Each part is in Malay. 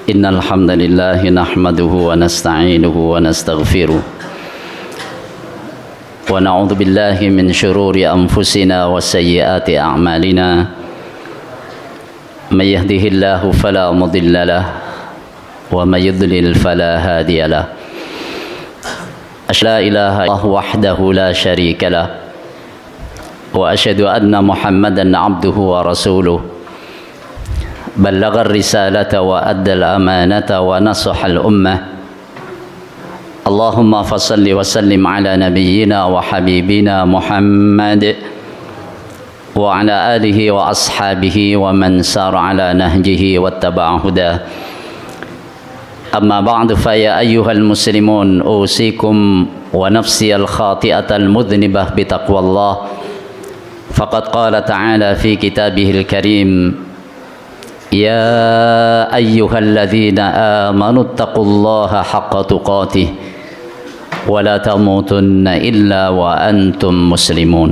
Innal hamdalillah nahmaduhu wa nasta'inuhu wa nastaghfiruh wa na'udzu billahi min shururi anfusina wa sayyiati a'malina may yahdihillahu fala mudilla lahu wa may yudlil fala hadiya lahu asyhadu an la ilaha illallah wahdahu la syarika lahu wa asyhadu anna muhammadan 'abduhu wa rasuluh بلغ الرسالة وأدى الأمانة ونصح الأمة اللهم فصل وسلم على نبينا وحبيبنا محمد وعلى آله وأصحابه ومن سار على نهجه واتبع هداه أما بعد فيا أيها المسلمون أوصيكم ونفسي الخاطئة المذنبة بتقوى الله فقد قال تعالى في كتابه الكريم يا أيها الذين آمنوا اتقوا الله حق تقاته ولا تموتن إلا وأنتم مسلمون.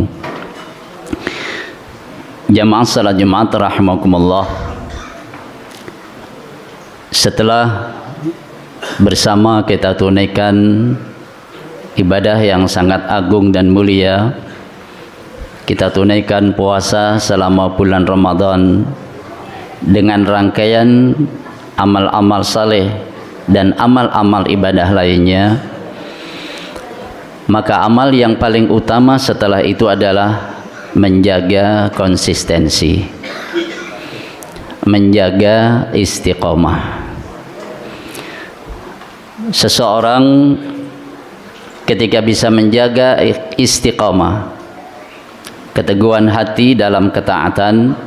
Jamaah salat Jumat rahimakumullah. Setelah bersama kita tunaikan ibadah yang sangat agung dan mulia, kita tunaikan puasa selama bulan Ramadan dengan rangkaian amal-amal saleh dan amal-amal ibadah lainnya, maka amal yang paling utama setelah itu adalah menjaga konsistensi, menjaga istiqomah. Seseorang ketika bisa menjaga istiqomah, keteguhan hati dalam ketaatan,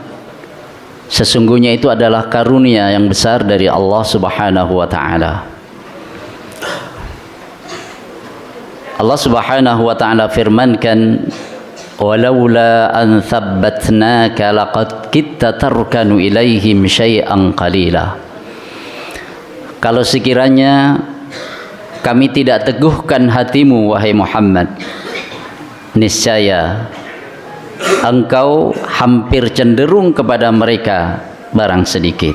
sesungguhnya itu adalah karunia yang besar dari Allah Subhanahu wa taala. Allah Subhanahu wa taala firmankan, "Walaula an thabbatnaka laqad kitta tarkanu ilaihim syai'an qalila." Kalau sekiranya kami tidak teguhkan hatimu wahai Muhammad, niscaya engkau hampir cenderung kepada mereka barang sedikit.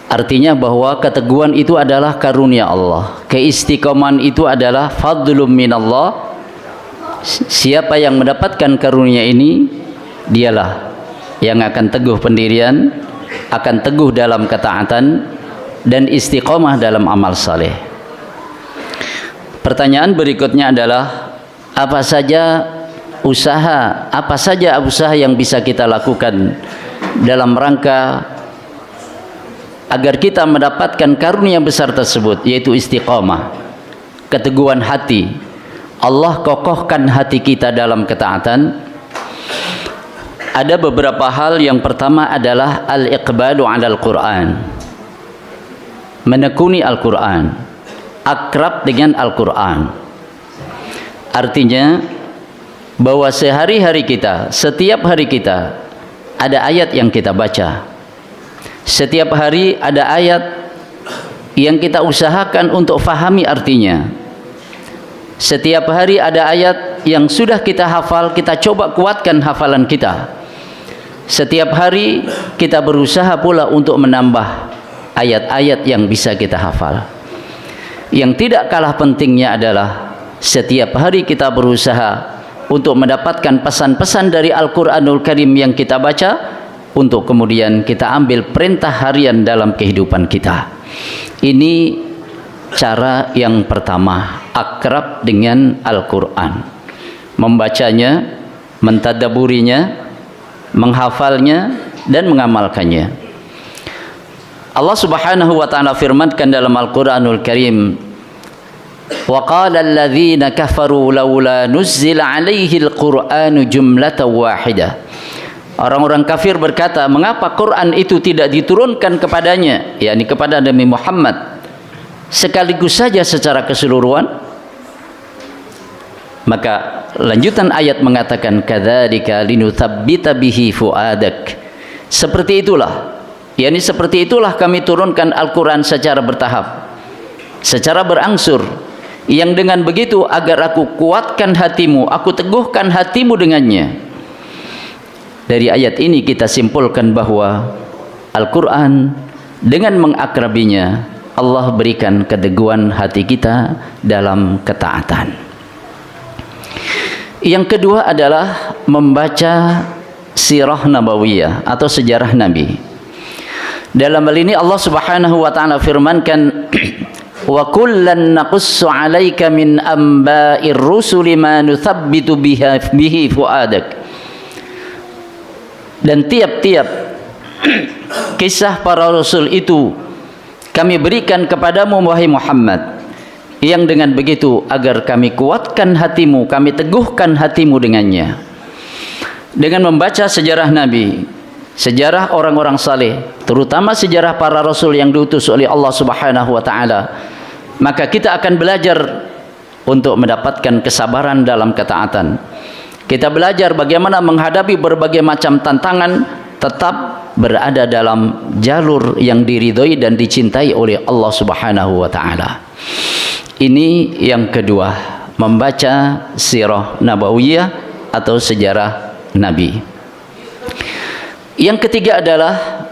Artinya bahwa keteguhan itu adalah karunia Allah, keistiqomahan itu adalah fadlum minallah. Siapa yang mendapatkan karunia ini, dialah yang akan teguh pendirian, akan teguh dalam ketaatan dan istiqomah dalam amal saleh. Pertanyaan berikutnya adalah, apa saja usaha yang bisa kita lakukan dalam rangka agar kita mendapatkan karunia besar tersebut, yaitu istiqamah, keteguhan hati. Allah kokohkan hati kita dalam ketaatan. Ada beberapa hal. Yang pertama adalah al-iqbalu 'alal Qur'an, menekuni Al-Qur'an, akrab dengan Al-Qur'an. Artinya bahwa sehari-hari kita, setiap hari kita ada ayat yang kita baca. Setiap hari ada ayat yang kita usahakan untuk fahami artinya. Setiap hari ada ayat yang sudah kita hafal, kita coba kuatkan hafalan kita. Setiap hari kita berusaha pula untuk menambah ayat-ayat yang bisa kita hafal. Yang tidak kalah pentingnya adalah setiap hari kita berusaha untuk mendapatkan pesan-pesan dari Al-Quranul Karim yang kita baca, untuk kemudian kita ambil perintah harian dalam kehidupan kita. Ini cara yang pertama, akrab dengan Al-Quran, membacanya, mentadaburinya, menghafalnya, dan mengamalkannya. Allah Subhanahu wa ta'ala firmankan dalam Al-Quranul Karim, وَقَالَ الَّذِينَ كَفَرُوا لَوْلَا نُزِّلَ عَلَيْهِ الْقُرْآنُ جُمْلَةً وَاحِدَةً. Orang-orang kafir berkata, mengapa Quran itu tidak diturunkan kepadanya, yakni kepada Nabi Muhammad, sekaligus saja secara keseluruhan? Maka lanjutan ayat mengatakan kadzalika linutsabbita bihi fuadak. Seperti itulah, yakni seperti itulah kami turunkan Al-Qur'an secara bertahap, secara berangsur, yang dengan begitu agar aku kuatkan hatimu, aku teguhkan hatimu dengannya. Dari ayat ini kita simpulkan bahwa Al-Qur'an dengan mengakrabinya Allah berikan keteguhan hati kita dalam ketaatan. Yang kedua adalah membaca sirah nabawiyah atau sejarah Nabi. Dalam hal ini Allah Subhanahu wa taala firmankan wa kullan naqussu 'alaika min amba'ir rusuli ma nuthabbitu bihi fuadak. Dan tiap-tiap kisah para rasul itu kami berikan kepadamu wahai Muhammad, yang dengan begitu agar kami kuatkan hatimu, kami teguhkan hatimu dengannya. Dengan membaca sejarah Nabi, sejarah orang-orang saleh, terutama sejarah para rasul yang diutus oleh Allah Subhanahu wa taala, maka kita akan belajar untuk mendapatkan kesabaran dalam ketaatan. Kita belajar bagaimana menghadapi berbagai macam tantangan, tetap berada dalam jalur yang diridhoi dan dicintai oleh Allah Subhanahu wa taala. Ini yang kedua, membaca sirah nabawiyah atau sejarah Nabi. Yang ketiga adalah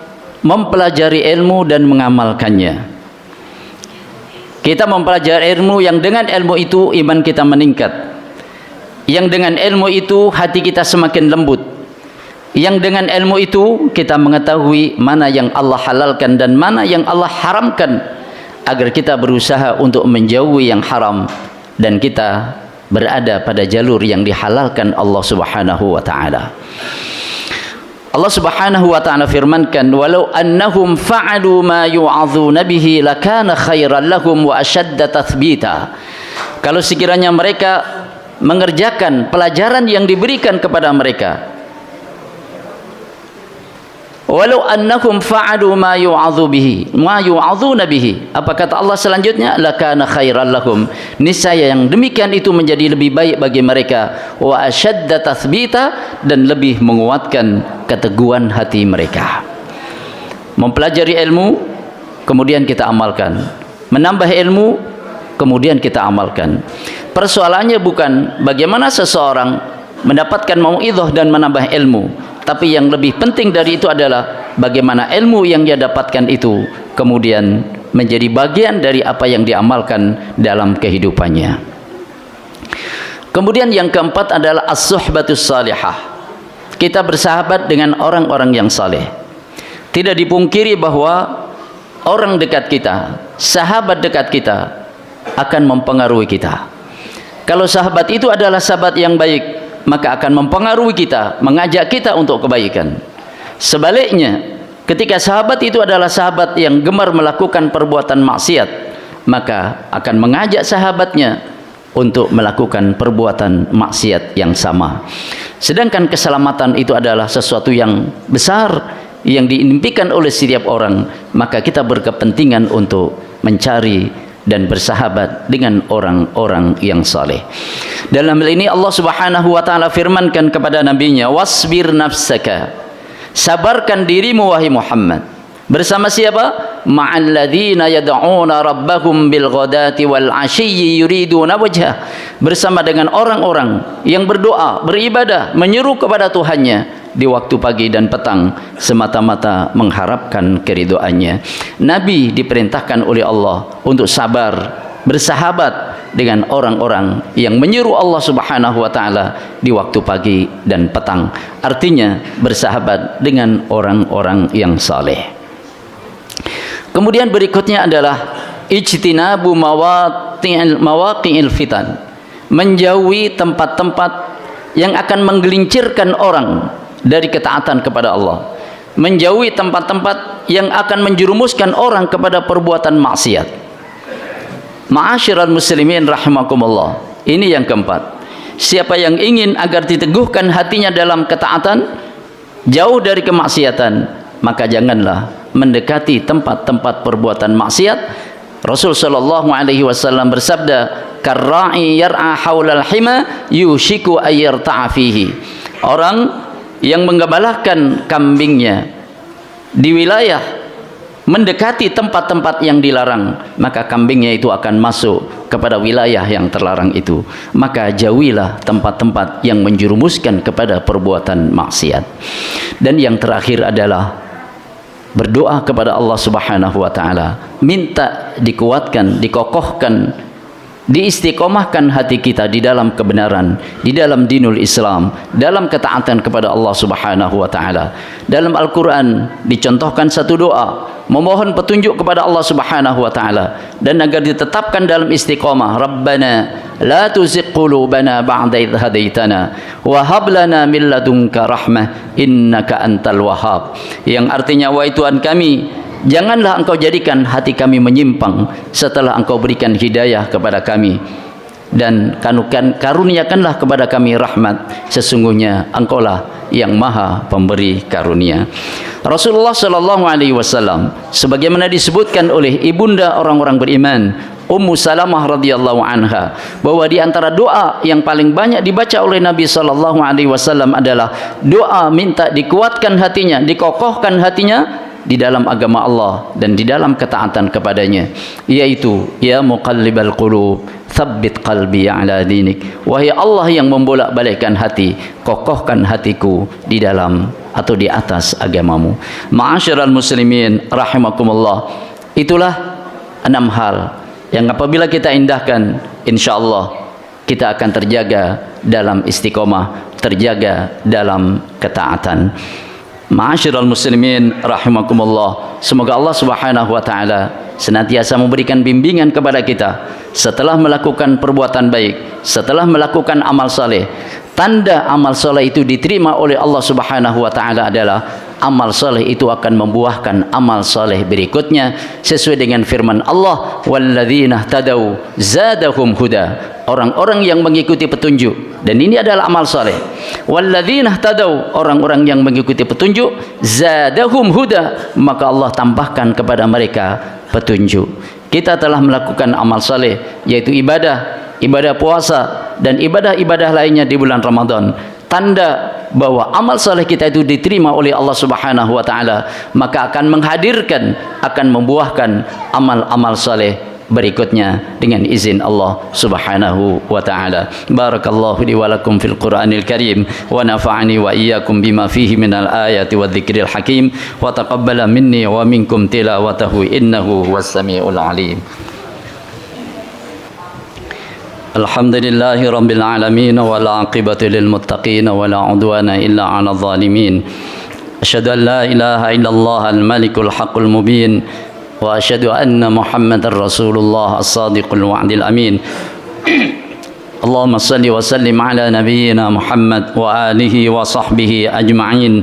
mempelajari ilmu dan mengamalkannya. Kita mempelajari ilmu yang dengan ilmu itu iman kita meningkat. Yang dengan ilmu itu hati kita semakin lembut. Yang dengan ilmu itu kita mengetahui mana yang Allah halalkan dan mana yang Allah haramkan, agar kita berusaha untuk menjauhi yang haram dan kita berada pada jalur yang dihalalkan Allah Subhanahu wa taala. Allah Subhanahu wa taala firmankan, walau annahum fa'alu ma yu'adzuna bihi lakana khairan lahum wa ashadda tathbita. Kalau sekiranya mereka mengerjakan pelajaran yang diberikan kepada mereka, walau annahum fa'alu ma yu'adzuna bihi, apa kata Allah selanjutnya? Lakana khairan lahum, niscaya yang demikian itu menjadi lebih baik bagi mereka, wa ashadda tathbita, dan lebih menguatkan keteguhan hati mereka. Mempelajari ilmu kemudian kita amalkan, menambah ilmu kemudian kita amalkan. Persoalannya bukan bagaimana seseorang mendapatkan mau'idhah dan menambah ilmu, tapi yang lebih penting dari itu adalah bagaimana ilmu yang dia dapatkan itu kemudian menjadi bagian dari apa yang diamalkan dalam kehidupannya. Kemudian yang keempat adalah as-suhbatus salihah. Kita bersahabat dengan orang-orang yang saleh. Tidak dipungkiri bahwa orang dekat kita, sahabat dekat kita akan mempengaruhi kita. Kalau sahabat itu adalah sahabat yang baik, maka akan mempengaruhi kita, mengajak kita untuk kebaikan. Sebaliknya, ketika sahabat itu adalah sahabat yang gemar melakukan perbuatan maksiat, maka akan mengajak sahabatnya untuk melakukan perbuatan maksiat yang sama. Sedangkan keselamatan itu adalah sesuatu yang besar yang diimpikan oleh setiap orang, maka kita berkepentingan untuk mencari dan bersahabat dengan orang-orang yang saleh. Dalam hal ini Allah Subhanahu wa taala firmankan kepada nabinya, wasbir nafsaka, sabarkan dirimu wahai Muhammad, bersama siapa? Ma'al ladzina yad'una rabbahum bil ghadati wal 'ashiyyi yuriduna wajhah, bersama dengan orang-orang yang berdoa, beribadah, menyeru kepada Tuhannya di waktu pagi dan petang semata-mata mengharapkan keridhaannya. Nabi diperintahkan oleh Allah untuk sabar, bersahabat dengan orang-orang yang menyeru Allah Subhanahu wa taala di waktu pagi dan petang. Artinya bersahabat dengan orang-orang yang saleh. Kemudian berikutnya adalah ijtinabu mawaqi'il fitan, menjauhi tempat-tempat yang akan menggelincirkan orang dari ketaatan kepada Allah, menjauhi tempat-tempat yang akan menjerumuskan orang kepada perbuatan maksiat. Ma'asyiral muslimin rahimakumullah, ini yang keempat. Siapa yang ingin agar diteguhkan hatinya dalam ketaatan, jauh dari kemaksiatan, maka janganlah mendekati tempat-tempat perbuatan maksiat. Rasul sallallahu alaihi wasallam bersabda, karra'i yar'a haulal hima yushiku ayyarta'a fihi. Orang yang menggembalahkan kambingnya di wilayah mendekati tempat-tempat yang dilarang, maka kambingnya itu akan masuk kepada wilayah yang terlarang itu. Maka jauhilah tempat-tempat yang menjerumuskan kepada perbuatan maksiat. Dan yang terakhir adalah berdoa kepada Allah Subhanahu wa taala, minta dikuatkan, dikokohkan, diistiqomahkan hati kita di dalam kebenaran, di dalam dinul Islam, dalam ketaatan kepada Allah Subhanahu wa taala. Dalam Al-Qur'an dicontohkan satu doa memohon petunjuk kepada Allah Subhanahu wa taala dan agar ditetapkan dalam istiqomah. Rabbana la tuzigh qulubana ba'da idh hadaitana wa hab lana min ladunka rahmah innaka antal wahhab. Yang artinya, wahai Tuhan kami, janganlah engkau jadikan hati kami menyimpang setelah engkau berikan hidayah kepada kami, dan karuniakanlah kepada kami rahmat, sesungguhnya engkaulah yang maha pemberi karunia. Rasulullah sallallahu alaihi wasallam sebagaimana disebutkan oleh ibunda orang-orang beriman Ummu Salamah radhiyallahu anha, bahwa di antara doa yang paling banyak dibaca oleh Nabi sallallahu alaihi wasallam adalah doa minta dikuatkan hatinya, dikokohkan hatinya di dalam agama Allah dan di dalam ketaatan kepadanya, yaitu ya muqallibal qulub tsabbit qalbi ala dinik. Wahai Allah yang membolak-balikkan hati, kokohkan hatiku di dalam atau di atas agamamu. Ma'asyiral muslimin rahimakumullah, itulah 6 hal yang apabila kita indahkan, insyaallah kita akan terjaga dalam istiqomah, terjaga dalam ketaatan. Ma'asyiral muslimin rahimakumullah, semoga Allah Subhanahu wa taala senantiasa memberikan bimbingan kepada kita setelah melakukan perbuatan baik, setelah melakukan amal saleh. Tanda amal saleh itu diterima oleh Allah Subhanahu wa taala adalah amal saleh itu akan membuahkan amal saleh berikutnya sesuai dengan firman Allah, walladzina tadau zadahum huda. Orang-orang yang mengikuti petunjuk, dan ini adalah amal saleh. Walladzina tadau, orang-orang yang mengikuti petunjuk, zadahum huda, maka Allah tambahkan kepada mereka petunjuk. Kita telah melakukan amal saleh, yaitu ibadah puasa dan ibadah-ibadah lainnya di bulan Ramadan. Tanda bahwa amal saleh kita itu diterima oleh Allah Subhanahu wa taala, maka akan menghadirkan, akan membuahkan amal-amal saleh berikutnya dengan izin Allah Subhanahu wa taala. Barakallahu li wa lakum fil Qur'anil Karim wa nafa'ani wa iyyakum bima fihi minal ayati wadh-dhikril hakim wa taqabbala minni wa minkum tilawatahu innahu huwas samiul alim. Alhamdulillahi rabbil alamin wal aqibatu lil muttaqin wa la udwana illa 'alal zalimin. Asyhadu an la ilaha illallah al malikul haqqul mubin wa asyhadu anna Muhammadar Rasulullah as-sadiqul wa'dil amin. Allahumma salli wa sallim ala nabiyyina Muhammad wa alihi wa sahbihi ajma'in.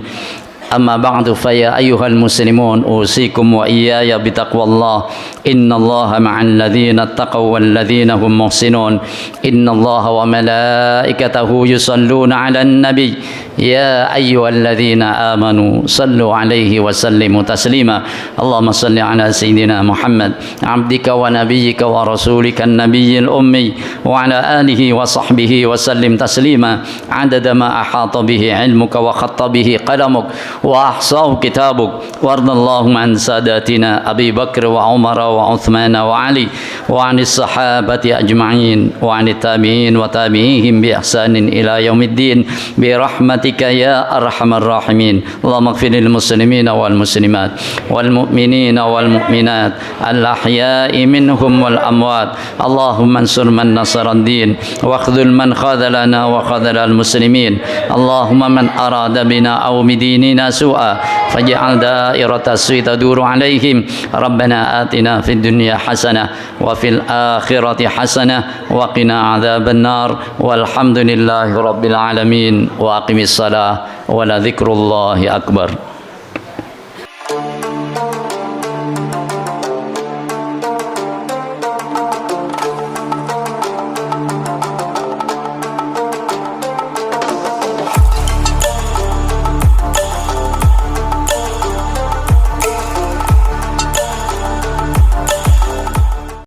Amma ba'du, fa ya ayyuhal muslimun usikum wa iyaya bitaqwallah. Innallaha ma'al ladzina taqaw wal ladzina hum muhsinun. Innallaha wa malaikatahu yusalluna 'alan nabiy. Ya ayyuhalladzina amanu sallu 'alaihi wa sallimu taslima. Allahumma salli 'ala sayyidina Muhammad 'abdika wa nabiyyika wa rasulika an-nabiyyil ummi wa 'ala alihi wa sahbihi wa sallim taslima 'adada ma ahata bihi 'ilmuka wa khatta bihi qalamuk wa ahsahu kitabuk. Wardallahu an sadatina Abi Bakr wa Umar wa Uthman wa Ali wa 'anis sahabati ajma'in wa 'anit tabi'in wa tabi'ihim bi ihsanin ila yaumiddin bi rahmatika ya arhamar rahimin. Allahumma ighfir lil muslimina wal muslimat wal mu'minina wal mu'minat al ahya'i minhum wal amwat. Allahumma ansur man nasara ad-din wa khudhul man khadhalana wa khadhala al muslimin. Allahumma man arada bina aw bidinina su'a faj'al da'irata as-su'i taduru 'alaihim. Rabbana atina fid dunya hasanah wa fil akhirati hasanah wa qina 'adzaban nar. Walhamdulillahi rabbil alamin. Wa aqimis salah wa la dzikrullahi akbar.